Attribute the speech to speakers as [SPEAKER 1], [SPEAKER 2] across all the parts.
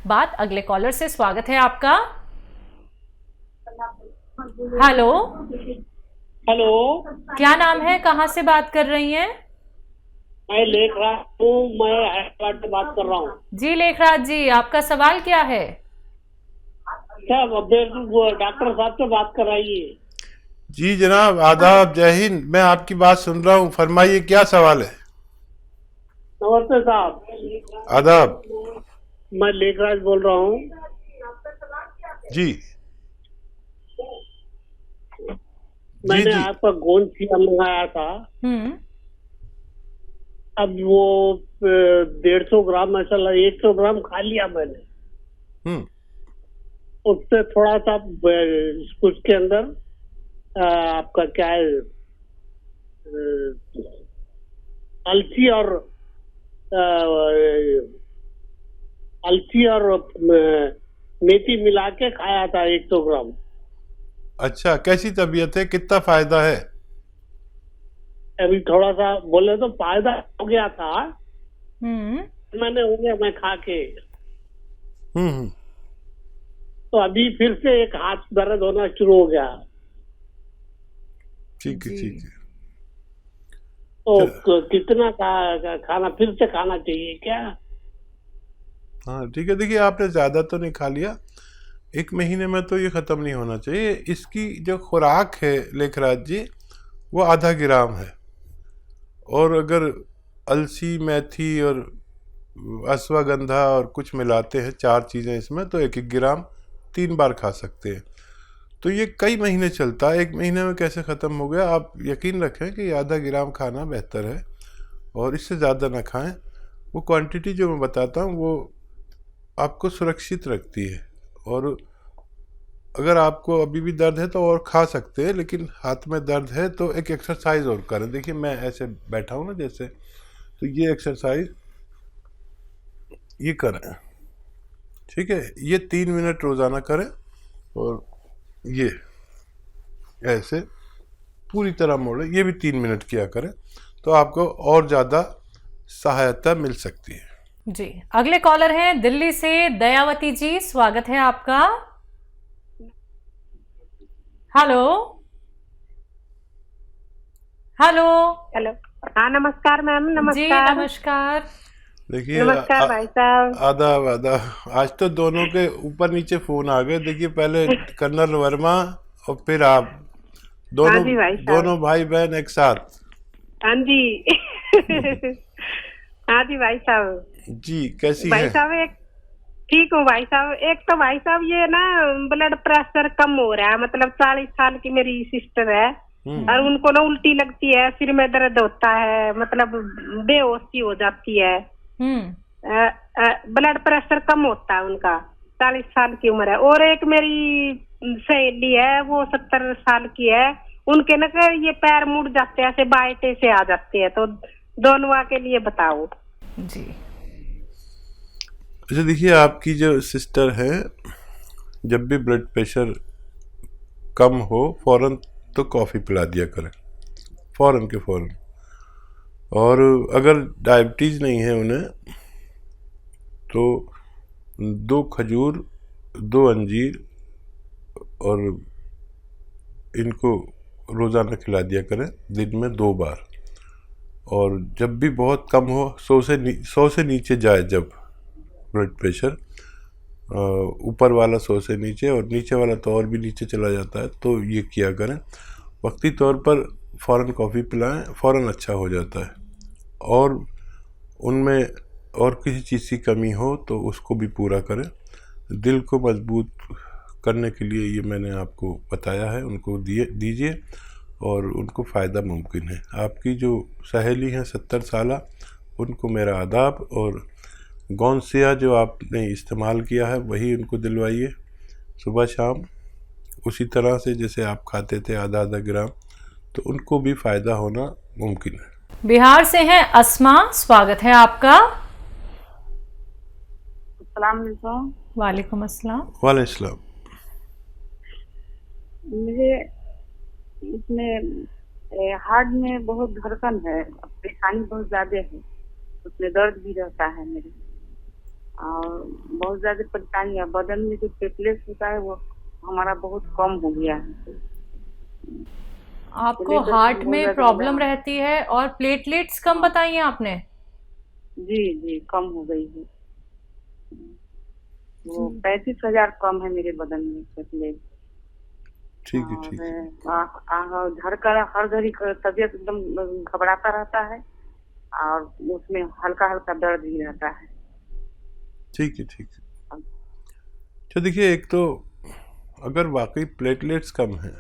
[SPEAKER 1] बात अगले कॉलर से। स्वागत है आपका। हेलो,
[SPEAKER 2] हेलो,
[SPEAKER 1] क्या नाम है, कहाँ से बात कर रही हैं?
[SPEAKER 2] मैं लेखराज हूँ, मैं हैदराबाद से बात कर रहा हूँ।
[SPEAKER 1] जी लेखराज जी, आपका सवाल क्या है?
[SPEAKER 2] क्या डॉक्टर साहब से बात कर रही है?
[SPEAKER 3] जी जनाब, आदाब, जय हिंद। मैं आपकी बात सुन रहा हूँ, फरमाइए क्या सवाल है।
[SPEAKER 2] नमस्ते साहब।
[SPEAKER 3] आदाब।
[SPEAKER 2] मैं लेखराज बोल रहा हूँ।
[SPEAKER 3] जी जी
[SPEAKER 2] मैंने
[SPEAKER 3] जी।
[SPEAKER 2] आपका गोंद चीरा मंगाया था। अब वो 150 ग्राम, ऐसा 100 ग्राम खा लिया मैंने।
[SPEAKER 3] हम्म।
[SPEAKER 2] उससे थोड़ा सा उसके अंदर आपका क्या है, अलसी और मेथी मिला के खाया था 100 ग्राम।
[SPEAKER 3] अच्छा, कैसी तबीयत है, कितना फायदा है?
[SPEAKER 2] अभी थोड़ा सा बोले तो फायदा हो गया था। मैंने हो गया मैं खा के।
[SPEAKER 3] हम्म।
[SPEAKER 2] तो अभी फिर से एक हाथ दर्द होना शुरू हो गया।
[SPEAKER 3] ठीक है ठीक है।
[SPEAKER 2] तो कितना खाना फिर से खाना चाहिए क्या?
[SPEAKER 3] हाँ ठीक है, देखिए आपने ज़्यादा तो नहीं खा लिया, 1 महीने में तो ये ख़त्म नहीं होना चाहिए। इसकी जो खुराक है लेखराज जी, वो आधा ग्राम है। और अगर अलसी, मेथी और अश्वगंधा और कुछ मिलाते हैं, 4 चीज़ें इसमें, तो 1-1 ग्राम 3 बार खा सकते हैं। तो ये कई महीने चलता है, 1 महीने में कैसे ख़त्म हो गया। आप यकीन रखें कि आधा ग्राम खाना बेहतर है और इससे ज़्यादा ना खाएं। वो क्वांटिटी जो मैं बताता हूँ वो आपको सुरक्षित रखती है। और अगर आपको अभी भी दर्द है तो और खा सकते हैं, लेकिन हाथ में दर्द है तो एक एक्सरसाइज और करें। देखिए मैं ऐसे बैठा हूँ ना जैसे, तो ये एक्सरसाइज ये करें, ठीक है। ये 3 मिनट रोज़ाना करें और ये ऐसे पूरी तरह मोड़े, ये भी 3 मिनट किया करें, तो आपको और ज़्यादा सहायता मिल सकती है।
[SPEAKER 1] जी, अगले कॉलर हैं दिल्ली से दयावती जी, स्वागत है आपका। Hello hello.
[SPEAKER 4] हेलो, हाँ नमस्कार मैम।
[SPEAKER 1] जी
[SPEAKER 4] नमस्कार।
[SPEAKER 1] नमस्कार।
[SPEAKER 3] देखिए
[SPEAKER 4] नमस्कार भाई साहब।
[SPEAKER 3] आदाब आदाब। आज तो दोनों के ऊपर नीचे फ़ोन आ गए। देखिए पहले कर्नल वर्मा और फिर आप,
[SPEAKER 4] हाँ
[SPEAKER 3] दोनों
[SPEAKER 4] जी भाई साहब।
[SPEAKER 3] दोनों भाई बहन एक साथ।
[SPEAKER 4] हाँ जी। हाँ जी भाई साहब।
[SPEAKER 3] जी कैसी
[SPEAKER 4] भाई
[SPEAKER 3] हैं?
[SPEAKER 4] साहब एक ठीक हूँ भाई साहब। एक तो भाई साहब ये ना ब्लड प्रेशर कम हो रहा है, मतलब 40 साल की मेरी सिस्टर है और उनको ना उल्टी लगती है, सिर में दर्द होता है, मतलब बेहोशी हो जाती है। ब्लड प्रेशर कम होता है उनका, 40 साल की उम्र है। और एक मेरी सहेली है, वो 70 साल की है, उनके ना ये पैर मुड़ जाते हैं, ऐसे बाइटे से आ जाते हैं। तो दोनों के लिए बताओ
[SPEAKER 1] जी।
[SPEAKER 3] अच्छा देखिए, आपकी जो सिस्टर है, जब भी ब्लड प्रेशर कम हो फौरन तो कॉफ़ी पिला दिया करें, फौरन के फौरन। और अगर डायबिटीज़ नहीं है उन्हें तो 2 खजूर, 2 अंजीर और इनको रोज़ाना खिला दिया करें, दिन में 2 बार। और जब भी बहुत कम हो, 100 से नीचे जाए जब ब्लड प्रेशर, ऊपर वाला 100 से नीचे और नीचे वाला तो और भी नीचे चला जाता है, तो ये किया करें। वक्ती तौर पर फ़ौरन कॉफ़ी पिलाएं, फ़ौरन अच्छा हो जाता है। और उनमें और किसी चीज़ की कमी हो तो उसको भी पूरा करें। दिल को मजबूत करने के लिए ये मैंने आपको बताया है, उनको दीजिए और उनको फ़ायदा मुमकिन है। आपकी जो सहेली हैं 70 साला, उनको मेरा आदाब। और गौनसिया जो आपने इस्तेमाल किया है वही उनको दिलवाइए सुबह शाम, उसी तरह से जैसे आप खाते थे आधा ग्राम, तो उनको भी फ़ायदा होना मुमकिन है।
[SPEAKER 1] बिहार से हैं अस्मा, स्वागत है आपका।
[SPEAKER 5] अस्सलाम वालेकुम।
[SPEAKER 1] वालेकुम अस्सलाम।
[SPEAKER 3] वालेकुम अस्सलाम।
[SPEAKER 5] मुझे इसमें हार्ट में बहुत धड़कन है, परेशानी बहुत ज्यादा है, उसमें दर्द भी रहता है मेरे। और बहुत ज्यादा परेशानी है। बदन में जो प्लेटलेट्स होता है वो हमारा बहुत कम हो गया है।
[SPEAKER 1] आपको
[SPEAKER 5] प्लेटलेट्स
[SPEAKER 1] हार्ट
[SPEAKER 5] बहुत
[SPEAKER 1] में
[SPEAKER 5] ज्यादा
[SPEAKER 1] प्रॉब्लम
[SPEAKER 5] बढ़ा।
[SPEAKER 1] रहती है और प्लेटलेट्स कम बताई हैं आपने?
[SPEAKER 5] जी जी, कम हो गई है। वो 35,000 कम है मेरे बदन में प्लेटलेट।
[SPEAKER 3] ठीक है, ठीक है।
[SPEAKER 5] और हर घड़ी तबीयत एकदम घबराता रहता है और उसमें हल्का हल्का दर्द भी रहता है।
[SPEAKER 3] ठीक है, ठीक है। तो देखिए, एक तो अगर वाकई प्लेटलेट्स कम हैं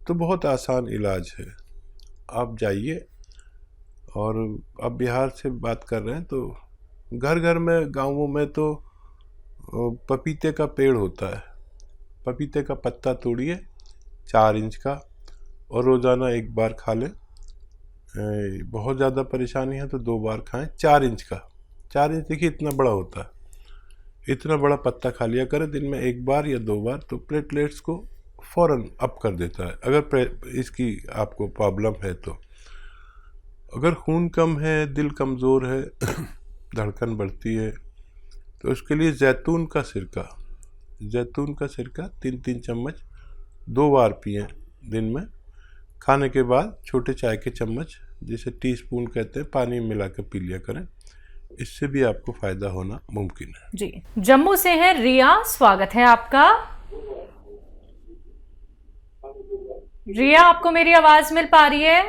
[SPEAKER 3] तो बहुत आसान इलाज है। आप जाइए, और आप बिहार से बात कर रहे हैं तो घर घर में, गांवों में तो पपीते का पेड़ होता है। पपीते का पत्ता तोड़िए 4 इंच का, और रोज़ाना 1 बार खा लें। बहुत ज़्यादा परेशानी है तो 2 बार खाएं। 4 इंच का, 4 इंच देखिए इतना बड़ा होता है। इतना बड़ा पत्ता खा लिया करें दिन में 1 बार या 2 बार, तो प्लेटलेट्स को फ़ौरन अप कर देता है। अगर इसकी आपको प्रॉब्लम है तो, अगर खून कम है, दिल कमज़ोर है, धड़कन बढ़ती है, तो उसके लिए जैतून का सिरका 3-3 चम्मच 2 बार पिएं दिन में। खाने के बाद छोटे चाय के चम्मच, जिसे टीस्पून कहते हैं, पानी में मिला कर पी लिया करें। इससे भी आपको फ़ायदा होना मुमकिन है।
[SPEAKER 1] जी, जम्मू से है रिया, स्वागत है आपका। रिया, आपको मेरी आवाज मिल पा रही है?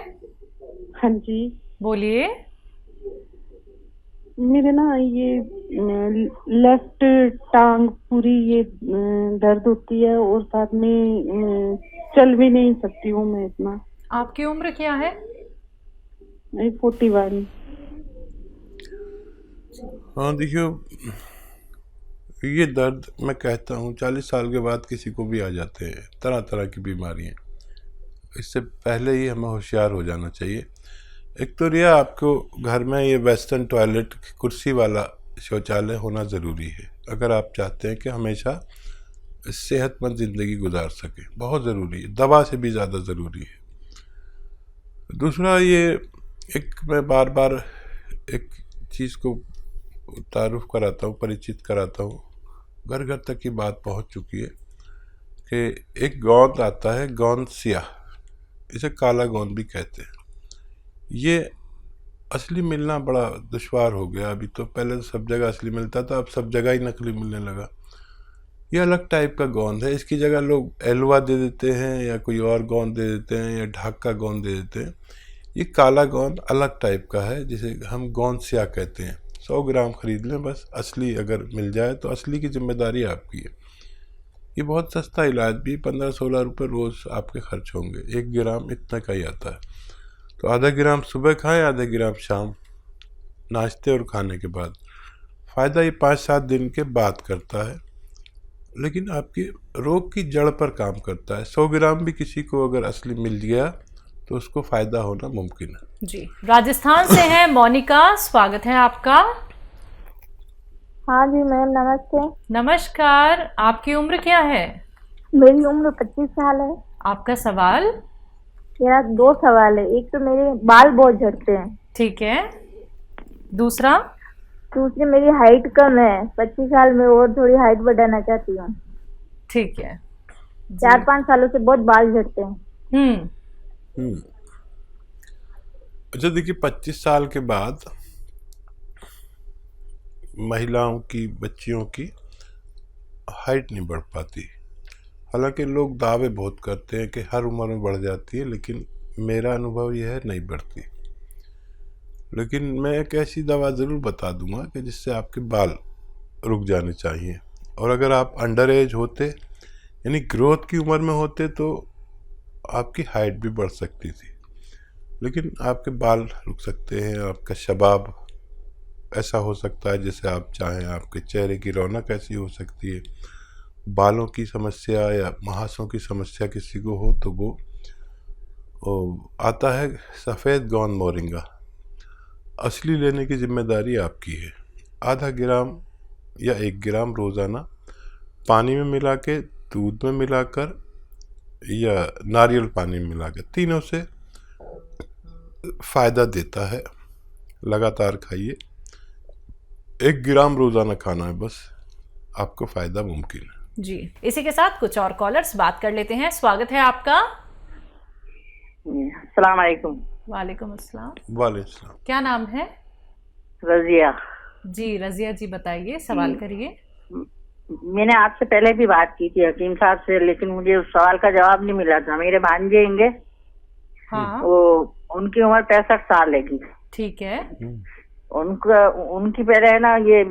[SPEAKER 5] हाँ जी,
[SPEAKER 1] बोलिए।
[SPEAKER 5] मेरे ना ये लेफ्ट टांग पूरी ये दर्द होती है और साथ में चल भी नहीं सकती हूँ मैं इतना।
[SPEAKER 1] आपकी उम्र क्या है?
[SPEAKER 5] 41।
[SPEAKER 3] हाँ देखियो, ये दर्द मैं कहता हूँ 40 साल के बाद किसी को भी आ जाते हैं, तरह तरह की बीमारियाँ। इससे पहले ही हमें होशियार हो जाना चाहिए। एक तो रिया, आपको घर में ये वेस्टर्न टॉयलेट, कुर्सी वाला शौचालय होना ज़रूरी है, अगर आप चाहते हैं कि हमेशा सेहतमंद ज़िंदगी गुजार सकें। बहुत ज़रूरी है, दवा से भी ज़्यादा ज़रूरी है। दूसरा, ये मैं बार बार एक चीज़ को तारुफ कराता हूँ, परिचित कराता हूँ, घर घर तक की बात पहुँच चुकी है कि एक गोंद आता है, गोंद सियाह, इसे काला गोंद भी कहते हैं। ये असली मिलना बड़ा दुश्वार हो गया अभी तो। पहले तो सब जगह असली मिलता था, अब सब जगह ही नकली मिलने लगा। ये अलग टाइप का गोंद है। इसकी जगह लोग एलवा दे देते हैं, या कोई और गोंद दे देते हैं, या ढाका गोंद दे देते हैं। ये काला गोंद अलग टाइप का है, जिसे हम गोंद सियाह कहते हैं। 100 ग्राम खरीद लें बस। असली अगर मिल जाए तो असली की जिम्मेदारी आपकी है। ये बहुत सस्ता इलाज भी, 15-16 रुपये रोज़ आपके खर्च होंगे। 1 ग्राम इतना का ही आता है। तो आधा ग्राम सुबह खाएं, आधा ग्राम शाम, नाश्ते और खाने के बाद। फ़ायदा ये 5-7 दिन के बाद करता है, लेकिन आपके रोग की जड़ पर काम करता है। 100 ग्राम भी किसी को अगर असली मिल गया तो उसको फ़ायदा होना मुमकिन है।
[SPEAKER 1] जी, राजस्थान से है मोनिका, स्वागत है आपका।
[SPEAKER 6] हाँ जी मैम, नमस्ते।
[SPEAKER 1] नमस्कार, आपकी उम्र क्या है?
[SPEAKER 6] मेरी उम्र 25 साल है।
[SPEAKER 1] आपका सवाल?
[SPEAKER 6] मेरा 2 सवाल है। एक तो मेरे बाल बहुत झड़ते हैं।
[SPEAKER 1] ठीक है। दूसरा?
[SPEAKER 6] दूसरी, मेरी हाइट कम है। 25 साल में और थोड़ी हाइट बढ़ाना चाहती हूँ।
[SPEAKER 1] ठीक है।
[SPEAKER 6] 4-5 सालों से बहुत बाल झड़ते हैं।
[SPEAKER 3] अच्छा देखिए, 25 साल के बाद महिलाओं की, बच्चियों की हाइट नहीं बढ़ पाती। हालांकि लोग दावे बहुत करते हैं कि हर उम्र में बढ़ जाती है, लेकिन मेरा अनुभव यह है नहीं बढ़ती। लेकिन मैं एक ऐसी दवा ज़रूर बता दूंगा कि जिससे आपके बाल रुक जाने चाहिए। और अगर आप अंडर एज होते, यानी ग्रोथ की उम्र में होते, तो आपकी हाइट भी बढ़ सकती थी, लेकिन आपके बाल रुक सकते हैं। आपका शबाब ऐसा हो सकता है जैसे आप चाहें। आपके चेहरे की रौनक ऐसी हो सकती है। बालों की समस्या या महासों की समस्या किसी को हो तो वो आता है सफ़ेद गोंद मोरिंगा। असली लेने की जिम्मेदारी आपकी है। आधा ग्राम या 1 ग्राम रोज़ाना पानी में मिला के, दूध में मिलाकर या नारियल पानी में मिलाकर, तीनों से फ़ायदा देता है। लगातार खाइए। 1 ग्राम रोजाना खाना है, बस आपको फायदा मुमकिन है।
[SPEAKER 1] जी, इसी के साथ कुछ और कॉलर्स बात कर लेते हैं। स्वागत है आपका।
[SPEAKER 7] अस्सलाम वालेकुम।
[SPEAKER 1] वालेकुम अस्सलाम।
[SPEAKER 3] वालेकुम।
[SPEAKER 1] क्या नाम है?
[SPEAKER 7] रजिया।
[SPEAKER 1] जी रजिया जी, बताइए, सवाल करिए।
[SPEAKER 7] मैंने आपसे पहले भी बात की थी हकीम साहब से, लेकिन मुझे उस सवाल का जवाब नहीं मिला था। मेरे भांजे होंगे,
[SPEAKER 1] हाँ
[SPEAKER 7] वो उनकी उम्र 65 साल है।
[SPEAKER 1] ठीक है।
[SPEAKER 7] उनकी पहले है ना ये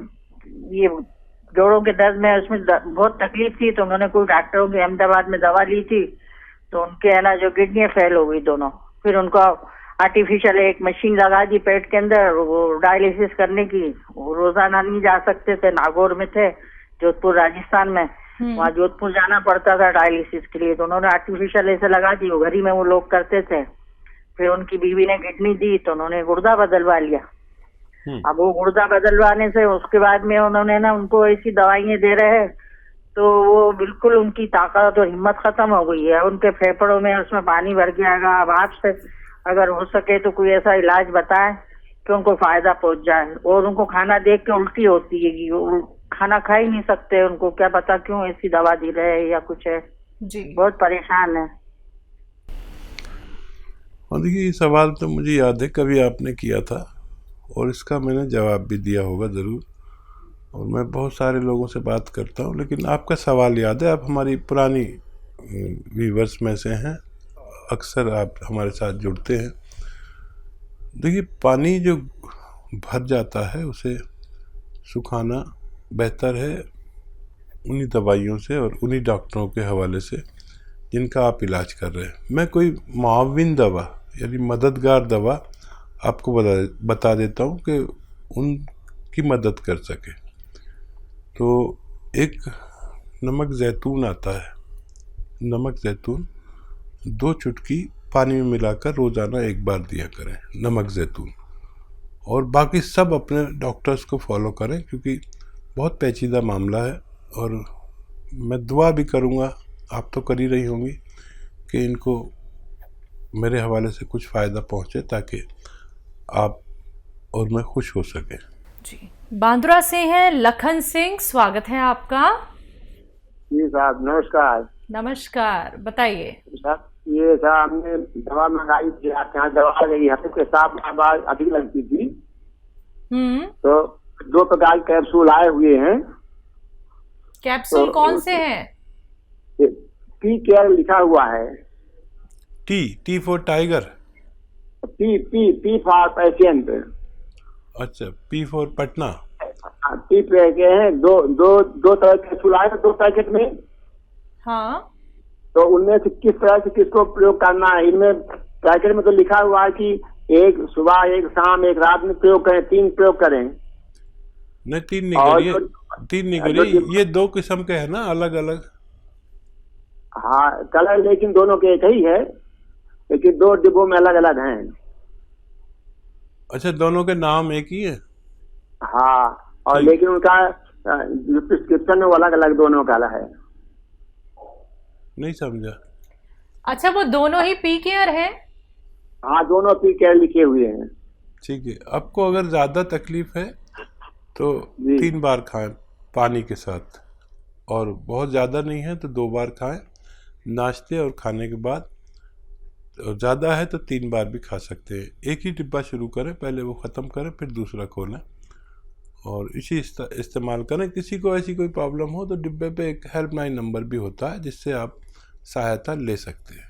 [SPEAKER 7] जोड़ों के दर्द में उसमें बहुत तकलीफ थी, तो उन्होंने कोई डॉक्टरों की अहमदाबाद में दवा ली थी, तो उनके है ना जो किडनी फेल हो गई दोनों। फिर उनको आर्टिफिशियल एक मशीन लगा दी पेट के अंदर, वो डायलिसिस करने की। वो रोजाना नहीं जा सकते थे, नागौर में थे, जोधपुर राजस्थान में, वहाँ जोधपुर जाना पड़ता था डायलिसिस के लिए, तो उन्होंने आर्टिफिशियल ऐसे लगा दी, वो घर ही में वो लोग करते थे। फिर उनकी बीवी ने किडनी दी, तो उन्होंने गुर्दा बदलवा लिया। अब वो गुर्दा बदलवाने से उसके बाद में उन्होंने ना उनको ऐसी दवाइयाँ दे रहे हैं, तो वो बिल्कुल उनकी ताकत और हिम्मत खत्म हो गई है। उनके फेफड़ों में उसमें पानी भर गया। अब आपसे अगर हो सके तो कोई ऐसा इलाज बताएं कि उनको फायदा पहुंच जाए। और उनको खाना देख के उल्टी होती है कि वो खाना खा ही नहीं सकते, उनको क्या पता क्यों ऐसी दवा दी रहे हैं या कुछ है।
[SPEAKER 1] जी,
[SPEAKER 7] बहुत परेशान है।
[SPEAKER 3] और देखिए, ये सवाल तो मुझे याद है कभी आपने किया था, और इसका मैंने जवाब भी दिया होगा ज़रूर। और मैं बहुत सारे लोगों से बात करता हूँ, लेकिन आपका सवाल याद है। आप हमारी पुरानी व्यूवर्स में से हैं, अक्सर आप हमारे साथ जुड़ते हैं। देखिए, पानी जो भर जाता है उसे सुखाना बेहतर है उन्हीं दवाइयों से और उन्हीं डॉक्टरों के हवाले से जिनका आप इलाज कर रहे हैं। मैं कोई मुआविन दवा यानी मददगार दवा आपको बता देता हूँ कि उनकी मदद कर सके। तो एक नमक ज़ैतून आता है, नमक ज़ैतून 2 चुटकी पानी में मिलाकर रोज़ाना 1 बार दिया करें, नमक ज़ैतून। और बाकी सब अपने डॉक्टर्स को फॉलो करें, क्योंकि बहुत पेचीदा मामला है। और मैं दुआ भी करूँगा, आप तो कर ही रही होंगी, कि इनको मेरे हवाले से कुछ फ़ायदा पहुँचे ताकि आप और मैं खुश हो सके।
[SPEAKER 1] जी, बांद्रा से हैं लखन सिंह, स्वागत है आपका।
[SPEAKER 8] जी साहब, नमस्कार।
[SPEAKER 1] नमस्कार, बताइए।
[SPEAKER 8] साहब, ये साहब हमने दवा मंगाई थी, आपके यहाँ दवा गई, हफ्ते के साथ आवाज अधिक लगती थी, तो 2 प्रकार के कैप्सूल आए हुए हैं।
[SPEAKER 1] कैप्सूल
[SPEAKER 8] तो
[SPEAKER 1] कौन से हैं?
[SPEAKER 8] टी केयर लिखा हुआ है।
[SPEAKER 3] T for tiger.
[SPEAKER 8] P for patient.
[SPEAKER 3] अच्छा, पी फॉर पटना।
[SPEAKER 8] पी पे के हैं दो तरह के कैप्सूल आए 2 पैकेट में।
[SPEAKER 1] हाँ,
[SPEAKER 8] तो उनमें से किस तरह से किसको प्रयोग करना है? इनमें पैकेट में तो लिखा हुआ है कि 1 सुबह, 1 शाम, 1 रात में प्रयोग करें, 3 प्रयोग करें।
[SPEAKER 3] नहीं, 3 नहीं करिए, 3 नहीं करिए। ये 2 किस्म के हैं ना, अलग अलग।
[SPEAKER 8] हाँ, कलर लेकिन दोनों के एक ही है, लेकिन 2 डिब्बों में अलग अलग हैं।
[SPEAKER 3] अच्छा, दोनों के नाम एक ही है?
[SPEAKER 8] हाँ, और लेकिन उनका जो प्रिस्क्रिप्शन है वो अलग अलग दोनों का है।
[SPEAKER 3] नहीं समझा।
[SPEAKER 1] अच्छा, वो दोनों ही पी केयर है?
[SPEAKER 8] हाँ, दोनों पी केयर लिखे हुए हैं।
[SPEAKER 3] ठीक है। आपको अगर ज़्यादा तकलीफ है तो 3 बार खाएं पानी के साथ, और बहुत ज़्यादा नहीं है तो 2 बार खाएं नाश्ते और खाने के बाद। और ज़्यादा है तो 3 बार भी खा सकते हैं। एक ही डिब्बा शुरू करें, पहले वो ख़त्म करें, फिर दूसरा खोलें और इसी इस्तेमाल करें। किसी को ऐसी कोई प्रॉब्लम हो तो डिब्बे पे एक हेल्पलाइन नंबर भी होता है, जिससे आप सहायता ले सकते हैं।